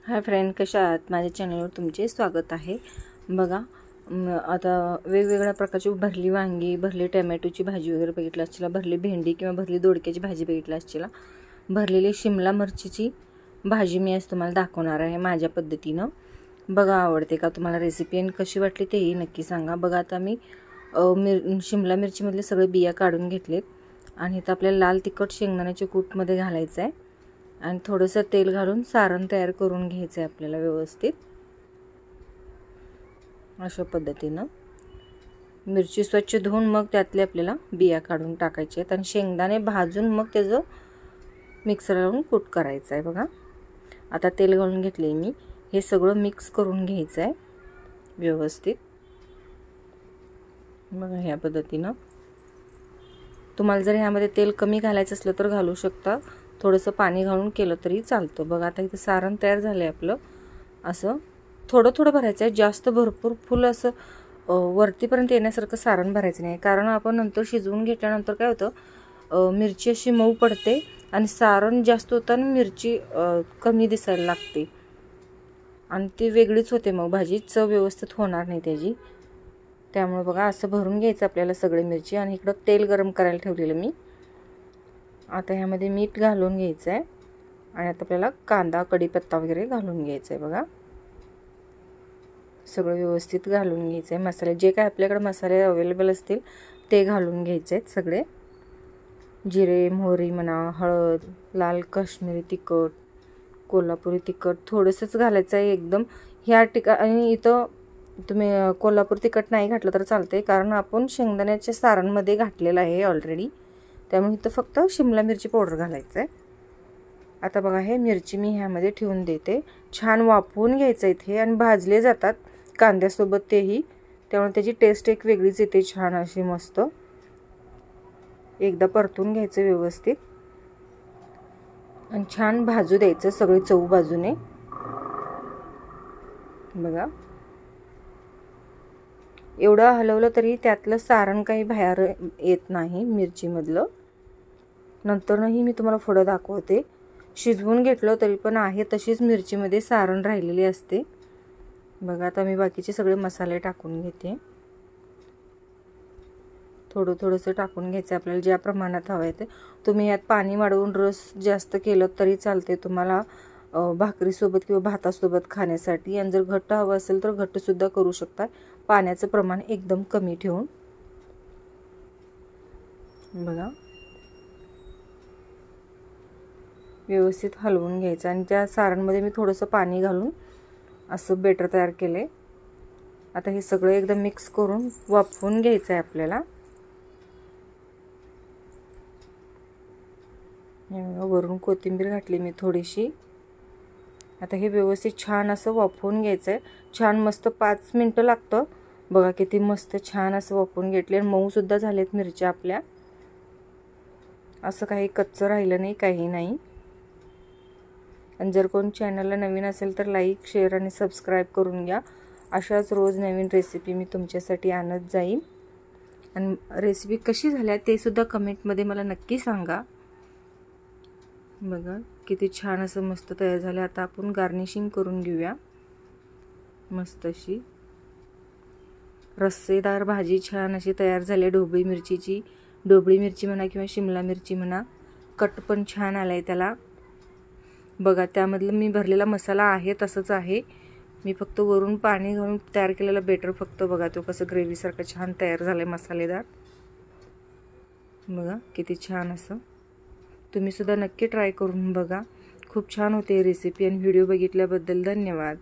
Hi friend, कशा आहात? माझ्या चॅनलवर तुमचे स्वागत आहे। बघा, आता वेगवेगळ्या प्रकारची भरली वांगी, भरली टोमॅटोची भाजी वगैरे बघितलं असतील, भरली भेंडी किंवा भरली दोडक्याची भाजी बघितलं असतील, भरलेली शिमला मिरचीची भाजी मी आज तुम्हाला दाखवणार आहे माझ्या पद्धतीनं। बघा, आवडते का तुम्हाला रेसिपी आणि कशी वाटली तेही नक्की सांगा। बघा, आता मी शिमला मिरचीमधले सगळे बिया काढून घेतलेत आणि इथं आपल्याला लाल तिखट शेंगदाण्याच्या कूटमध्ये घालायचं आहे आणि थोडंसं तेल घालून सारण तयार करून घ्यायचं आहे आपल्याला व्यवस्थित। अशा पद्धतीनं मिरची स्वच्छ धुवून मग त्यातले आपल्याला बिया काढून टाकायचे आहेत आणि शेंगदाणे भाजून मग त्याचं मिक्सरला लावून कूट करायचं आहे। बघा, आता तेल घालून घेतले मी, हे सगळं मिक्स करून घ्यायचं आहे व्यवस्थित। बघा, ह्या पद्धतीनं तुम्हाला जर ह्यामध्ये तेल कमी घालायचं असलं तर घालू शकता, थोडंसं पाणी घालून केलं तरी चालतं। बघा, आता इथं सारण तयार झालं आहे आपलं। असं थोडं थोडं भरायचं आहे, जास्त भरपूर फुल असं वरतीपर्यंत येण्यासारखं सारण भरायचं नाही, कारण आपण नंतर शिजवून घेतल्यानंतर काय होतं, मिरची अशी मऊ पडते आणि सारण जास्त होतं आणि मिरची कमी दिसायला लागते आणि ती वेगळीच होते, मग भाजी चव व्यवस्थित होणार नाही त्याची। त्यामुळे बघा, असं भरून घ्यायचं आपल्याला सगळी मिरची आणि इकडं तेल गरम करायला ठेवलेलं मी। आता ह्यामध्ये मीठ घालून घ्यायचं आहे आणि आता आपल्याला कांदा कढीपत्ता वगैरे घालून घ्यायचं आहे। बघा, सगळं व्यवस्थित घालून घ्यायचं आहे। मसाले जे काय आपल्याकडे मसाले अवेलेबल असतील ते घालून घ्यायचे आहेत सगळे। जिरे, मोहरी म्हणा, हळद, लाल काश्मीरी तिखट, कोल्हापुरी तिखट थोडंसंच घालायचं आहे एकदम। ह्या ठिकाणी इथं तुम्ही कोल्हापुरी तिखट नाही घातलं तर चालते, कारण आपण शेंगदाण्याच्या सारणमध्ये घातलेलं आहे ऑलरेडी, त्यामुळे इथं फक्त शिमला मिरची पावडर घालायचं आहे। आता बघा, हे मिरची मी ह्यामध्ये ठेवून देते, छान वाफवून घ्यायचं इथे आणि भाजले जातात कांद्यासोबत तेही, त्यामुळे त्याची टेस्ट एक वेगळीच येते, छान अशी मस्त। एकदा परतून घ्यायचं व्यवस्थित आणि छान भाजू द्यायचं सगळे चौ बाजूने। बघा, एवढं हलवलं तरी त्यातलं सारण काही बाहेर येत नाही मिरचीमधलं। नंतरही मी तुम्हाला पुढं दाखवते, शिजवून घेतलं तरी पण आहे तशीच मिरचीमध्ये सारण राहिलेली असते। बघा, आता मी बाकीचे सगळे मसाले टाकून घेते, थोडं थोडंसं टाकून घ्यायचं आपल्याला ज्या प्रमाणात हवं आहे ते। तुम्ही यात पाणी वाढवून रस जास्त केलं तरी चालते तुम्हाला भाकरीसोबत किंवा भातासोबत खाण्यासाठी, आणि जर घट्ट हवं असेल तर घट्टसुद्धा करू शकता, पाण्याचं प्रमाण एकदम कमी ठेवून। बघा, व्यवस्थित हलवून घ्यायचं आणि त्या सारणमध्ये मी थोडंसं पाणी घालून असं बेटर तयार केले। आता हे सगळं एकदम मिक्स करून वाफवून घ्यायचं आहे आपल्याला। वरून कोथिंबीर घातली मी थोडीशी। आता हे व्यवस्थित छान असं वाफवून घ्यायचं आहे, छान मस्त 5 मिनटं लागतं। बघा, किती मस्त छान असं वाफवून घेतले आणि मऊ सुद्धा झालेत मिरच्या आपल्या, असं काही कच्चं राहिलं नाही, काही नाही। आणि जर कोण चॅनलला नवीन असेल तर लाईक, शेअर आणि सबस्क्राईब करून घ्या, अशाच रोज नवीन रेसिपी मी तुमच्यासाठी आणत जाईन। आणि रेसिपी कशी झाल्या ते सुद्धा कमेंटमध्ये मला नक्की सांगा। बघा, किती छान असं मस्त तयार झालं। आता आपण गार्निशिंग करून घेऊया मस्त अशी। रस्सेदार भाजी छान अशी तयार झाली ढोबळी मिरचीची। ढोबळी मिरची म्हणा किंवा शिमला मिरची म्हणा, कट पण छान आलाय त्याला। बघा, त्यामधलं मी भरलेला मसाला आहे तसंच आहे, मी फक्त वरून पाणी घालून तयार केलेलं बेटर फक्त। बघा, तो कसं ग्रेव्हीसारखं छान तयार झालं आहे मसालेदार। बघा, किती छान असं। तुम्ही सुद्धा नक्की ट्राय करून बघा, खूप छान होते रेसिपी। आणि व्हिडिओ बघितल्याबद्दल धन्यवाद।